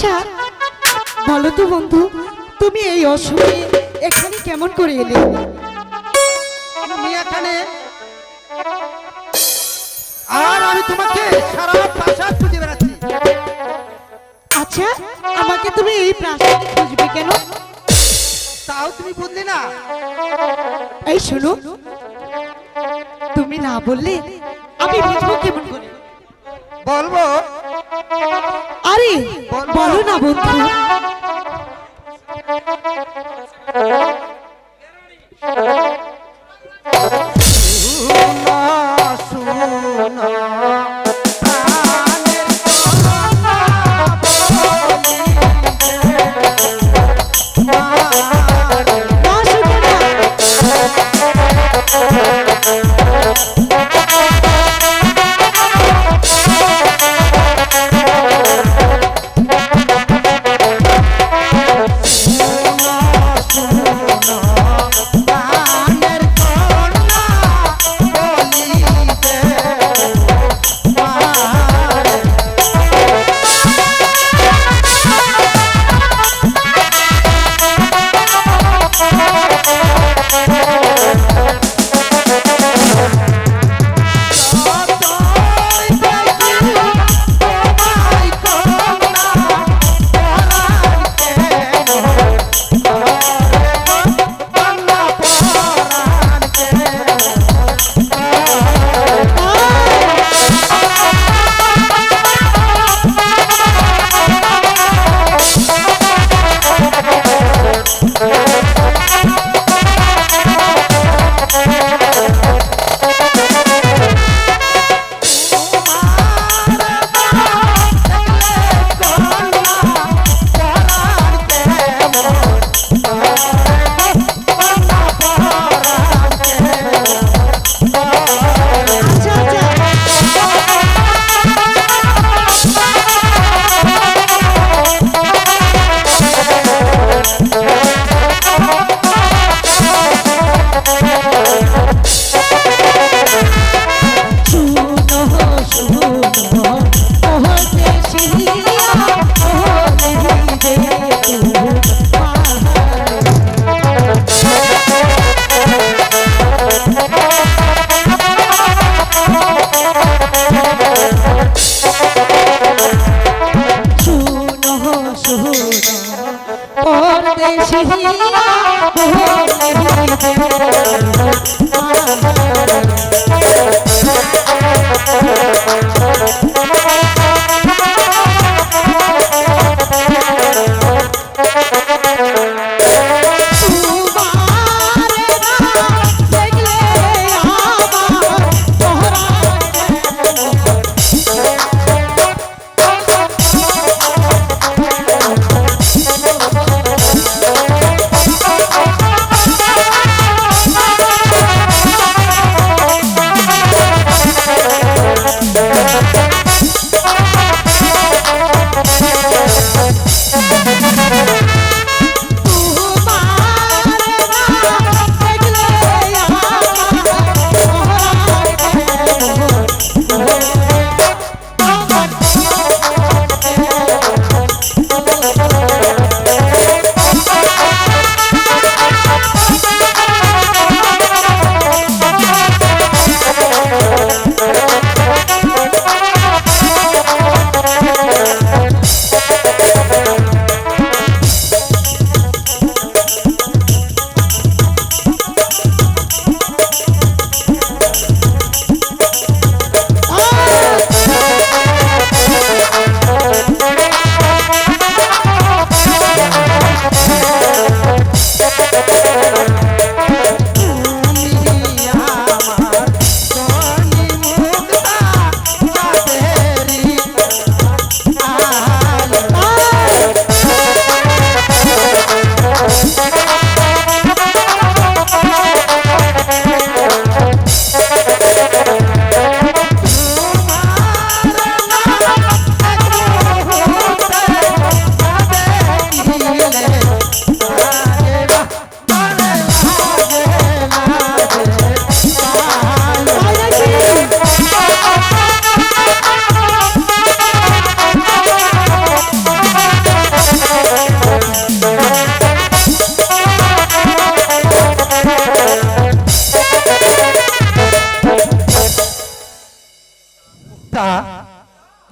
আচ্ছা বলো তো বন্ধু, তুমি এই অসময়ে এখানে কেমন করে এলে? আমি এখানে আর আমি তোমাকে সারা প্রাসাদ খুঁজে বেড়াচ্ছি। আচ্ছা আমাকে তুমি এই প্রাসাদে খুঁজবে কেন? তাও তুমি বুঝলে না? এই শোনো, তুমি না বললে আমি বুঝবো কেমন করে? বলবো। আরে বলো না বন্ধু। শোনো শোনো না শুনো না।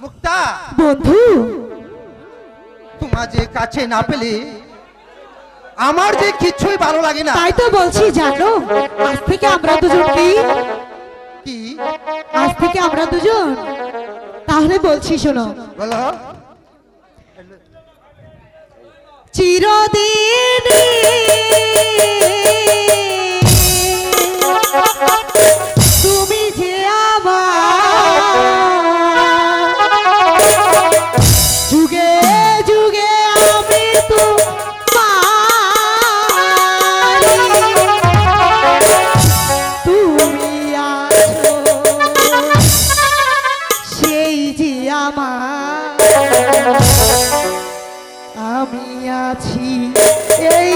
মুক্তা, বন্ধু তোমার যে কাছে না পেলে আমার যে কিছুই ভালো লাগে না। তাই তো বলছি, জানো আজ থেকে আমরা দুজন কি কি আজ থেকে আমরা দুজন তাহলে বলছি শোনো, বলো? চিরদিন তুমি যে আমার যুগে যুগে আমি তুমি আছো সেই যে আমার, আমি আছি এই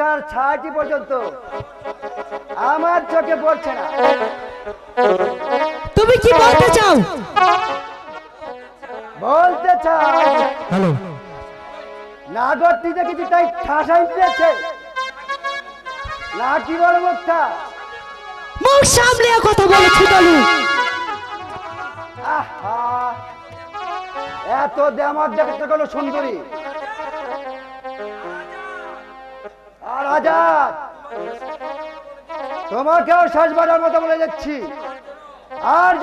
মুখটার ছায়াটি পর্যন্ত আমার চোখে পড়ছে না। তুমি কি বলতে চাও? বলতে চাই হ্যালো, নাগরটি দেখেছি তাই ঠাসাই দিয়েছে না, কি বড় মুখটা। মুখ সামলে কথা বলো ছোটালু। আহা, এত দেমাক দেখতে কোনো সুন্দরী। আর আজাদ, তোমাকেও শেষবারের মতো বলে যাচ্ছি, আর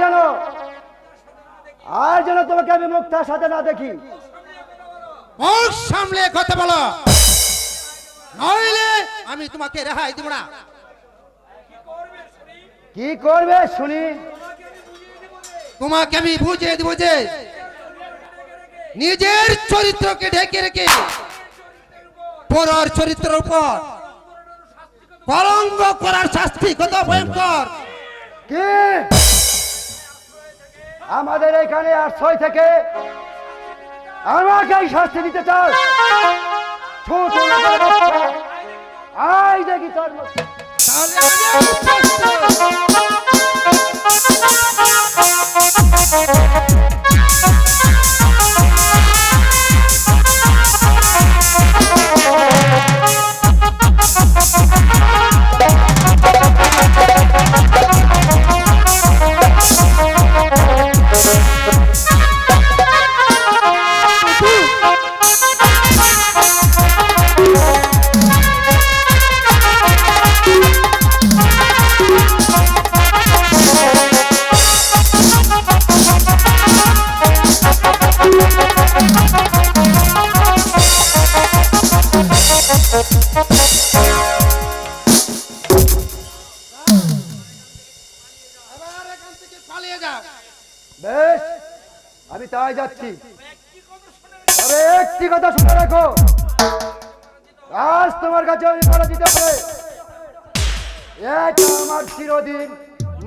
যেন তোমাকে আমি মুক্তার সাথে না দেখি। মুখ সামলে কথা বলো, নইলে আমি তোমাকে রেহাই দেব না। কি করবে শুনি? তোমাকে আমি বুঝিয়ে দেব যে নিজের চরিত্রকে ঢেকে রেখে পরের চরিত্রের উপর কলঙ্ক করার শাস্তি কত ভয়ঙ্কর। কি আমাদের এখানে আশ্রয় থেকে আমাকেই শাস্তি দিতে চাও? ছোট আই দেখি তোর মতো। তাহলে আমি প্রস্তুত। এবার এখান থেকে পালিয়ে যাও। বেশ, আমি তাই যাচ্ছি। তবে একটি কথা শুনে রাখো, আজ তোমার কাছে আমি পরাজিত হবে, এটা আমার চিরদিন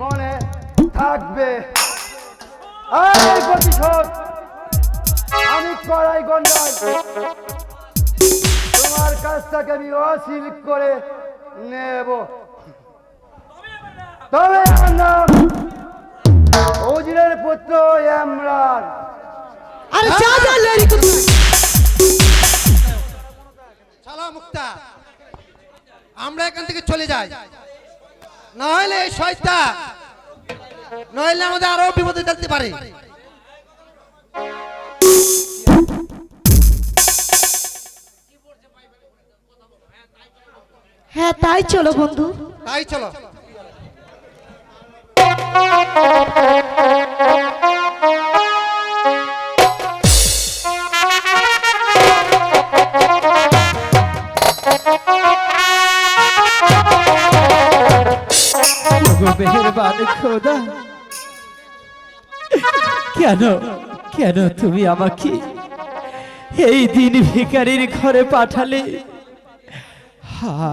মনে থাকবে। আর এই প্রতিশোধ আমি করাই গন্ডাই তোমার কাছ থেকে আমি অশীল করে নেব। তবে আমার নাম ওজিরের পুত্র ইমরান। আরে যা যা লেরি কুতু। চলো মুক্তা, আমরা এখান থেকে চলে যাই, নইলে এই শয়তান নইলে আমাদের আরো বিপদে ফেলতে পারে। হ্যাঁ তাই চলো বন্ধু। তাই চলো। মেহেরবান খোদা, কেন কেন তুমি আমাকে এই দিন ভিখারির ঘরে পাঠালে?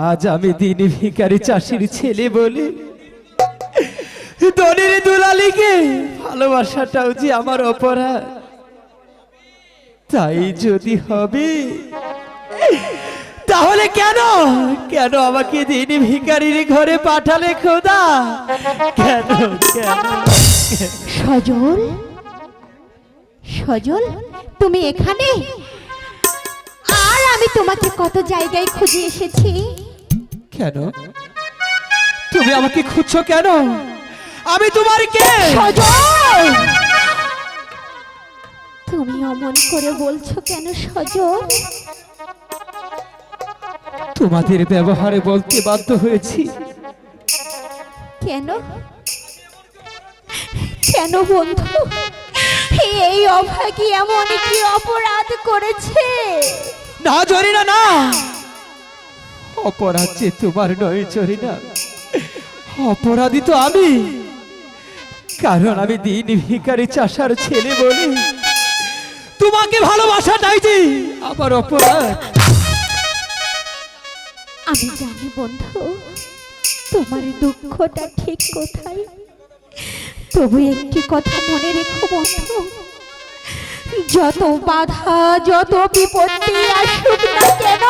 আজ আমি দিন ভিখারি চাষির ছেলে বলে দনির দুলালিকে ভালোবাসাটাও যে আমার অপরাধ। তাই যদি হবে তাহলে কেন কেন আমাকে দিন ভিখারির ঘরে পাঠালে খোদা? কেন কেন? সজল, সজল তুমি এখানে? আর আমি তোমাকে কত জায়গায় খুঁজে এসেছি। কেন তুমি আমাকে খুঁজছো কেন? আমি তোমার কে? সজল, তুমি অমন করে বলছো কেন সজল? তোমাদের ব্যবহারে বলতে বাধ্য হয়েছি। কেন কেন বন্ধু, এই অভাগী এমন কি অপরাধ করেছে? না জরিনা না, অপরাধ যে তোমার নয় জরিনা, অপরাধী তো আমি। কারণ আমি দিন ভিখারি চাষার ছেলে বলে তোমাকে ভালোবাসাটাই যে আমার অপরাধ। আমি জানি বন্ধু তোমার দুঃখটা ঠিক কোথায়, তবু একটি কথা মনে রেখো বন্ধু, যত বাধা যত বিপত্তি আসুক না কেন,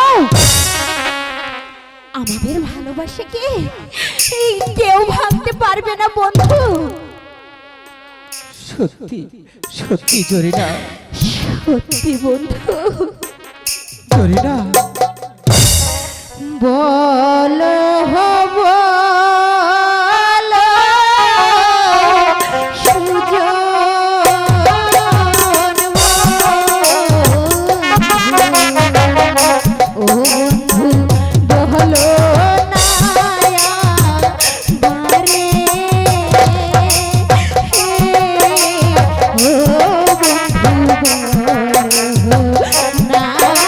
আমাদের ভালোবাসাকে কেউ ভাঙতে পারবে না বন্ধু। সত্যি সত্যি জরিনা, সত্যি বন্ধু। জরিনা বলো বলো সুজন ও বন্ধু বলো নায়া বারে ও বন্ধু বলো নায়া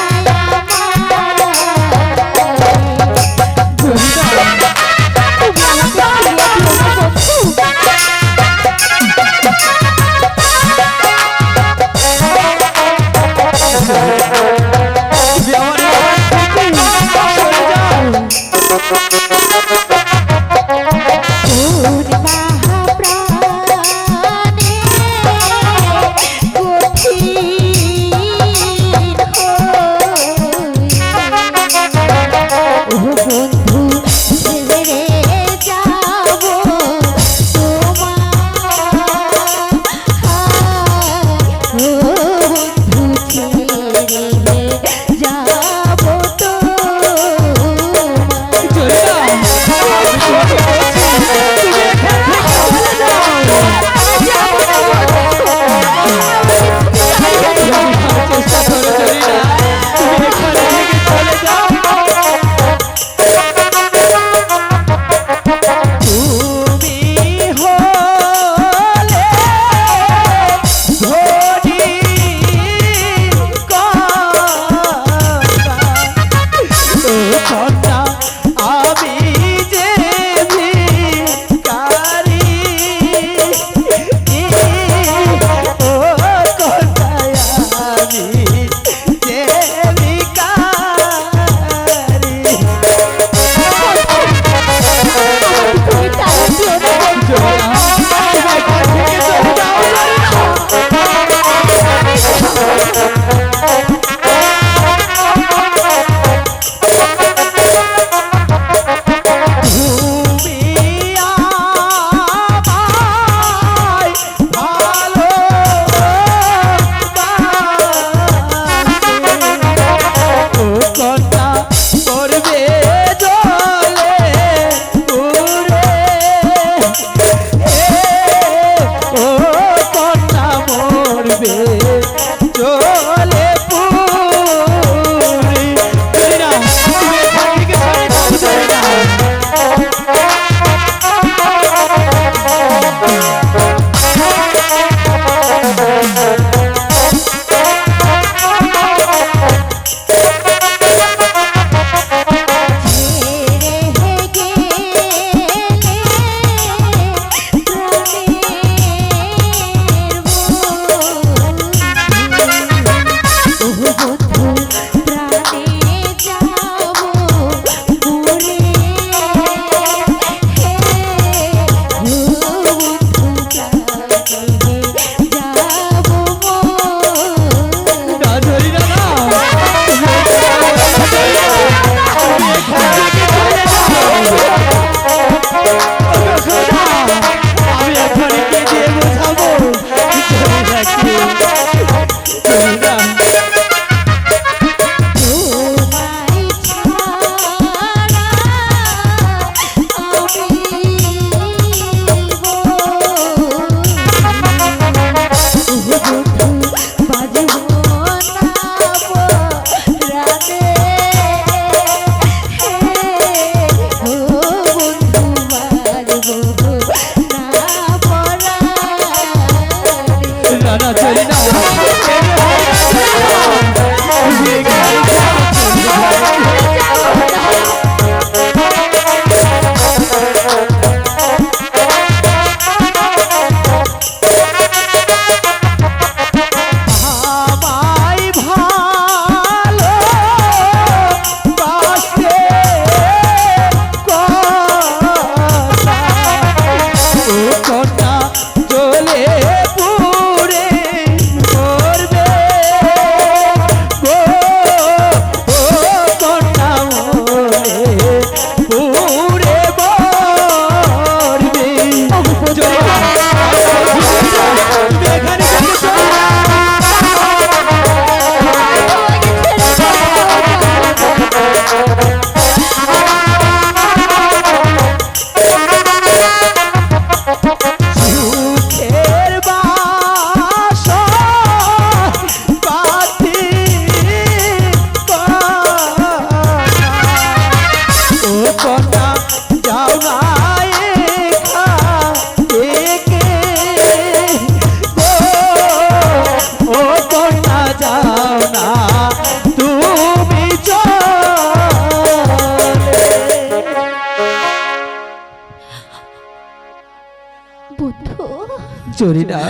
জরিনা,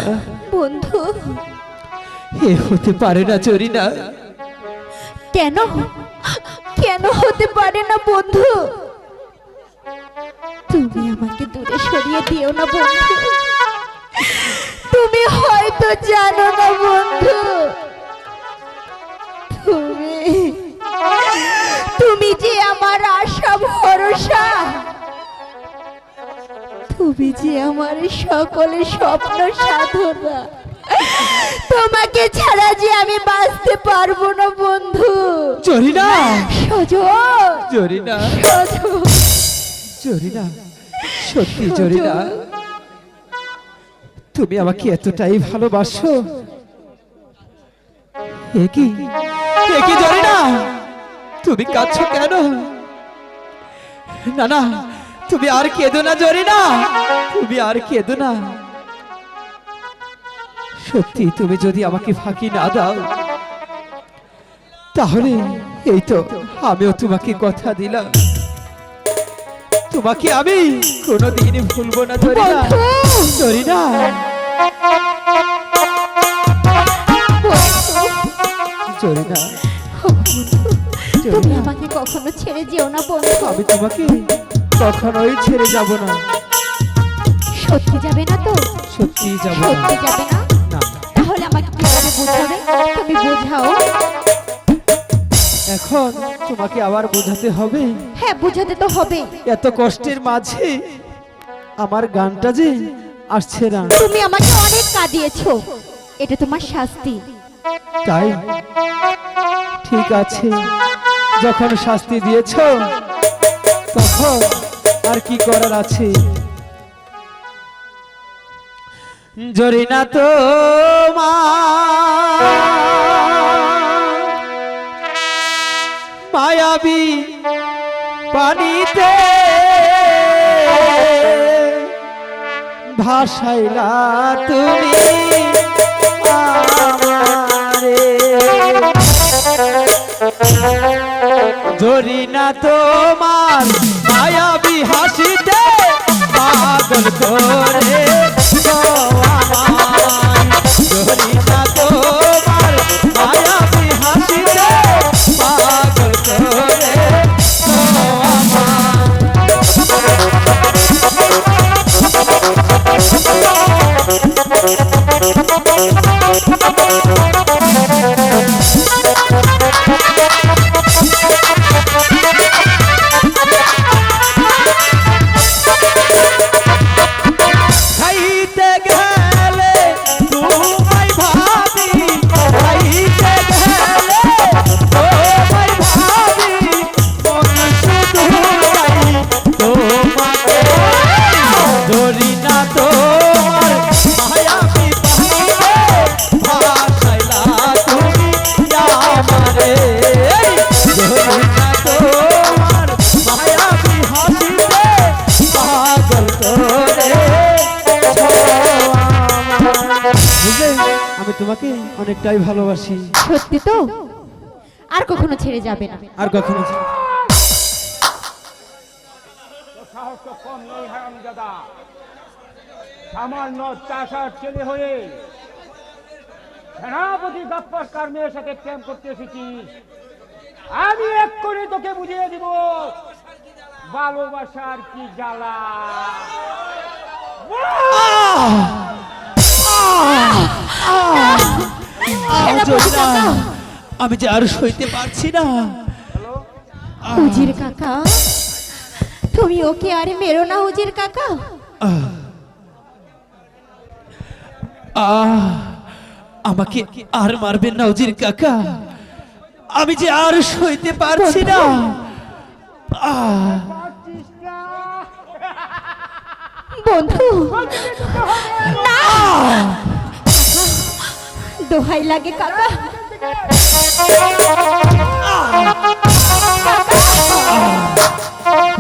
বন্ধু, এ হতে পারে না জরিনা। কেন কেন হতে পারে না বন্ধু? তুমি আমাকে দূরে সরিয়ে দিও না বন্ধু। তুমি হয়তো জানো না বন্ধু, তুমি তুমি যে আমার আশা ভরসা, তুমি যে আমার সকলের স্বপ্ন সাধনা। তোমাকে ছাড়া যে আমি বাঁচতে পারবো না বন্ধু। জরিনা, সজল, জরিনা, সজল, জরিনা, সত্যি জরিনা, তুমি আমাকে এতটাই ভালোবাসো? এ কি জরিনা, তুমি কাঁদছো কেন? না না, তুমি আর কেঁদো না জরিনা, তুমি আর কেঁদো না। সত্যি তুমি যদি আমাকে ফাঁকি না দাও, তাহলে এই তো আমিও তোমাকে কথা দিলাম, তোমাকে আমি কোনোদিন ভুলবো না জরিনা। জরিনা, জরিনা, তুমি আমাকে কখনো ছেড়ে যেও না বন্ধু। আমি তোমাকে কখনোই ছেড়ে যাব না। সত্যি যাবে না তো? সত্যি যাব না। সত্যি যাবে না? না, তাহলে আমাকে কিভাবে বোঝাবে? তুমি বোঝাও। এখন তোমাকে আবার বোঝাতে হবে? হ্যাঁ, বোঝাতে তো হবে। এত কষ্টের মাঝে আমার গানটা যে আসছে না। তুমি আমাকে অনেক কাঁদিয়েছো, এটা তোমার শাস্তি। তাই ঠিক আছে, যখন শাস্তি দিয়েছ তখন আর কি করার আছে। জরিনা তো মায়াবী পানিতে ভাসাইলা তুমি আমারে। জরিনা তোমার মায়াবী হাসিতে পাগল করে আমায়। জরিনা তোমার মায়াবী হাসিতে পাগল করে খাইতে গেলে তোমায় ভাবি, খাইতে গেলে তোমায় ভাবি, মন শুধু চাই তোমাকে। জরিনা তোমার মায়াবী পানিতে ভাসাইলা তুমি আমারে। জরিনা তোমার মায়াবী হাসিতে পাগল করে। বুঝলে, আমি তোমাকে অনেকটাই ভালোবাসি। সত্যি তো? আর কখনো ছেড়ে যাবে না? আর কখনো সাহস তো কম নেই হারামজাদা। সামান্য চাষার ছেলে হয়ে সেনাপতি গাপ্পার কার মেয়ের সাথে প্রেম করতে এসেছিস। আমি এক্ষুনি তোকে বুঝিয়ে দিব ভালোবাসার কি জ্বালা। জরিনা, আমি যে আর সইতে পারছি না। উজির কাকা, তুমি ওকে আর মেরো না উজির কাকা। আমাকে আর মারবেন না উজির কাকা, আমি যে আর সইতে পারছি না। বন্ধু, না, দোহাই লাগে কাকা।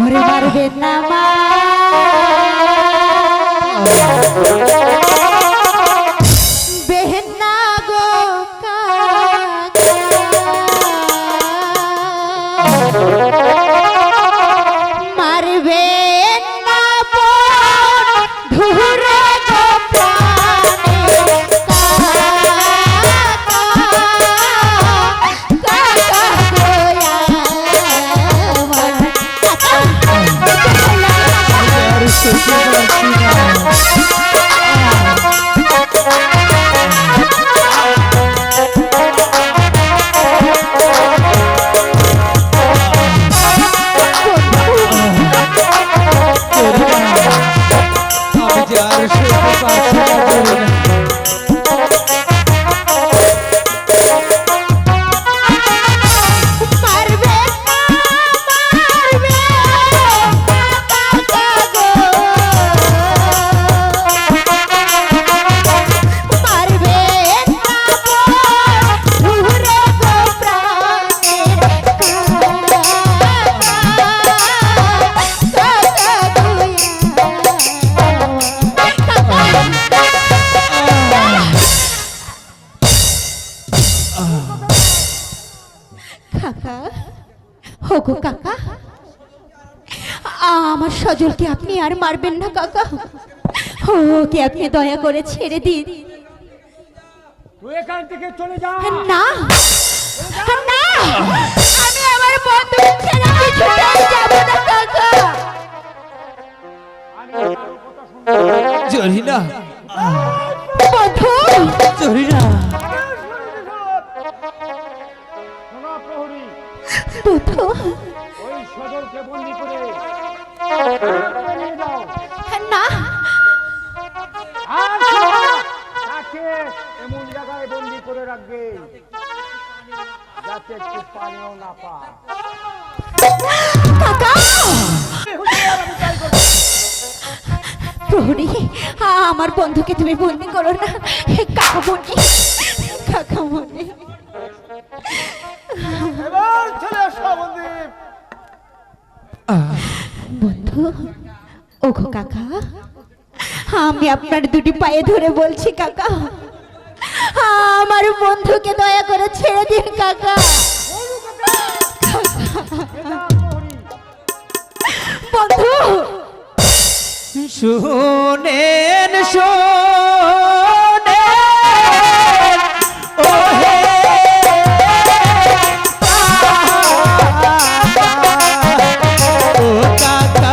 ওরে মারবেন না মা, বেহেন না গো মারবেন না ধুরে সইতে পারছি না জরিনা। মারবে না, মারবে কাকা গো। মারবে না ঘুরে গো প্রাণের কাকা। হোগো কাকা, আমার সজলকে আপনি আর মারবেন না কাকা। ওকে আপনি দয়া করে ছেড়ে দিন। তুই এখান থেকে চলে যা। না না, আমি আমার বন্ধুকে ছেড়ে কিছুতেই যাব না কাকা। আমি তোর কথা শুনবো। জরিনা, বন্ধু, জরিনা। শোনো প্রহরী, বন্ধু, ওই সজলকে বন্দি করে নিয়ে যাও। না আর শোনো, তাকে এমন জায়গায় বন্দি করে রাখবে যাতে একটু পানিও না পায়। কাকা। প্রহরী, আমার বন্ধুকে তুমি বন্দি করো না। কাকামণি, কাকামণি। এবার চলে আসো বন্দি। বন্ধু, ওগো কাকা, আমি আপনার দুটি পায়ে ধরে বলছি কাকা, আমার বন্ধুকে দয়া করে ছেড়ে দিন কাকা। বন্ধু, শুনেন ওহে ও কাকা,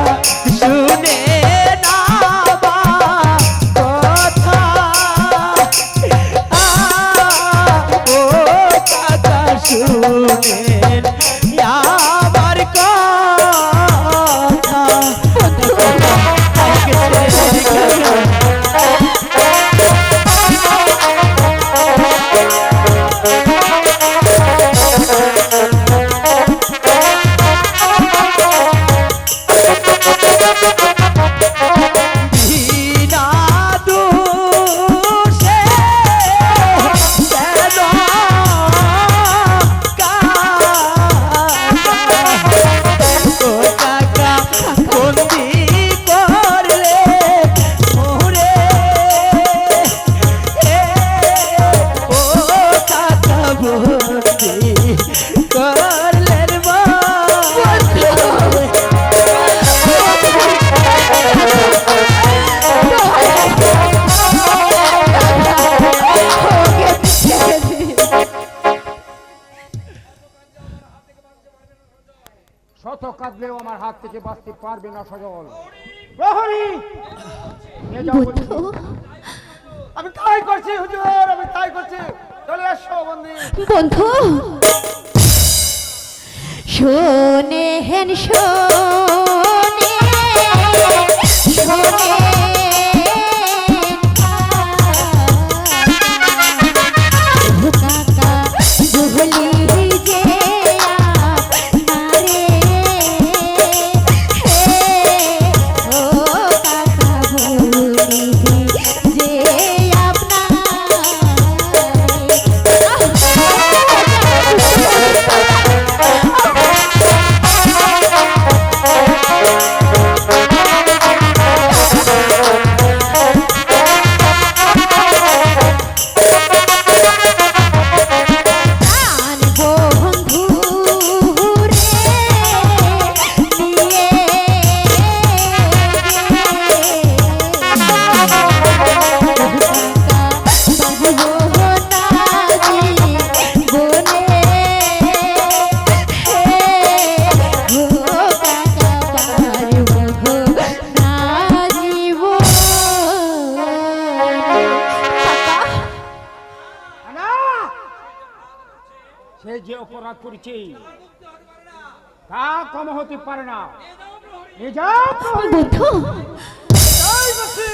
শুনে না কথা। ও কাকা, শুনেন আমার কথা। বিনা দোষে কেন ও কাকা বন্দি করলে মোরে। ও কাকা বন্দি করলেন শত কাঁদলেও আমার হাত থেকে বাঁচতে পারবে না সজল। প্রহরী, নিয়ে যাও বলছি। বন্ধু, আমি তাই করছি হুজুর, আমি তাই করছি। চলে আসো বন্দি। বন্ধু, শোনেন শোনে শোনে কাকা বলি যে নারে ও কাকা বলি যে সে যে অপরাধ করেছে তা কম হতে পারে না। নিয়ে যাও প্রহরী। বন্ধু, তাই করছি।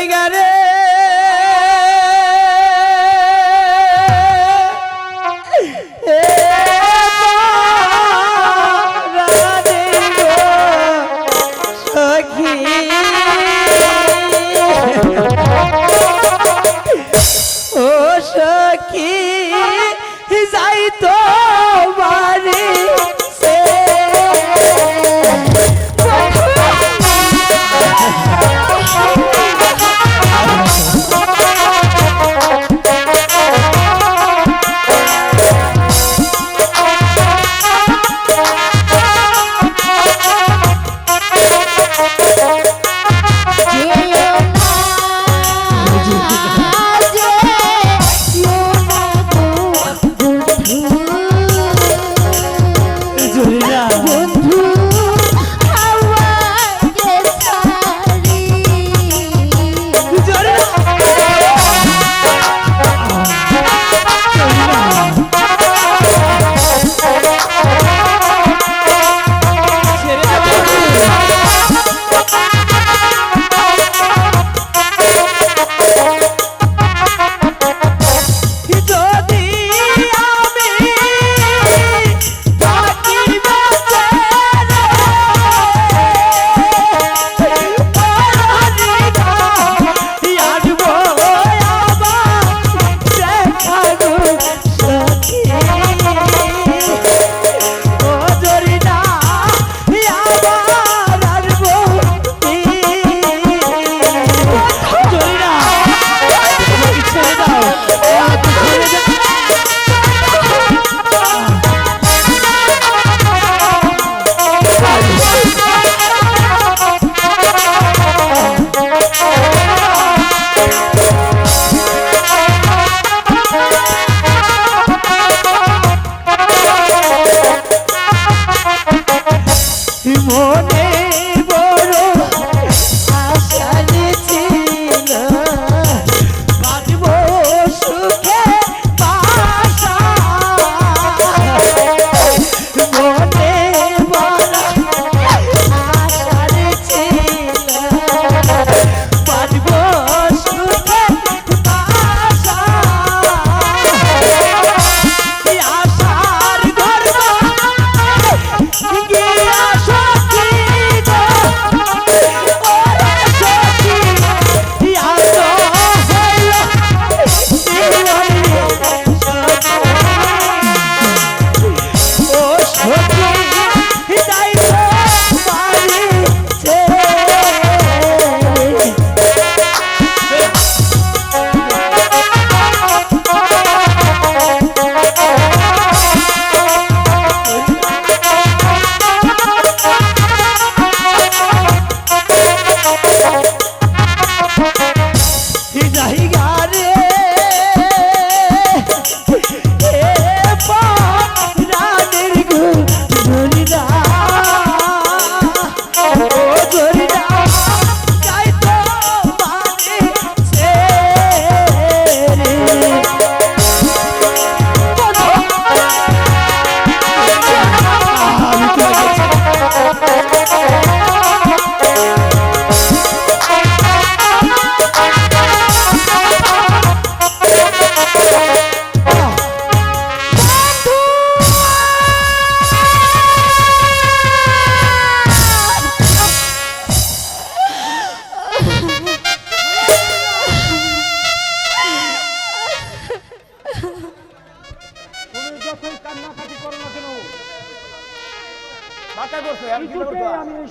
জায়গা রে এ রাধে গো সখী ও সখী যাই তো বাড়ি সে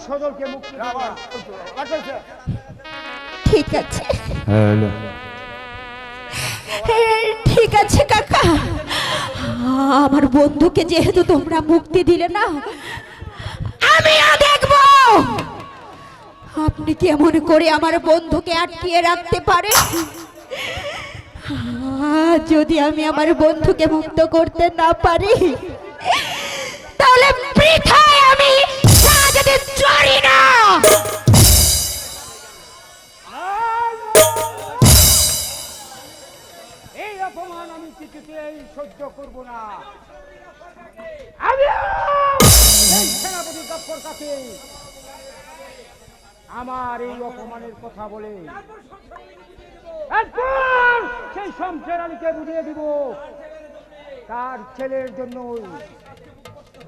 সদলকে মুক্তি দেব না। ঠিক আছে ঠিক আছে কাকা, আমার বন্ধুকে যেহেতু তোমরা মুক্তি দিলে না, আমিও দেখব আপনি কেমন করে আমার বন্ধুকে আটকিয়ে রাখতে পারে। যদি আমি আমার বন্ধুকে মুক্ত করতে না পারি, তাহলে বৃথায় আমি সাজাতে চড়ি না। এই অপমান আমি কিছুতেই সহ্য করব না। আমি এই সেনাপতি গফর কাছে আমার এই অপমানের কথা বলে এরপর সেই শমশের আলীকে বুঝিয়ে দিব তার ছেলের জন্য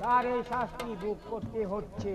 তার এই শাস্তি ভোগ করতে হচ্ছে।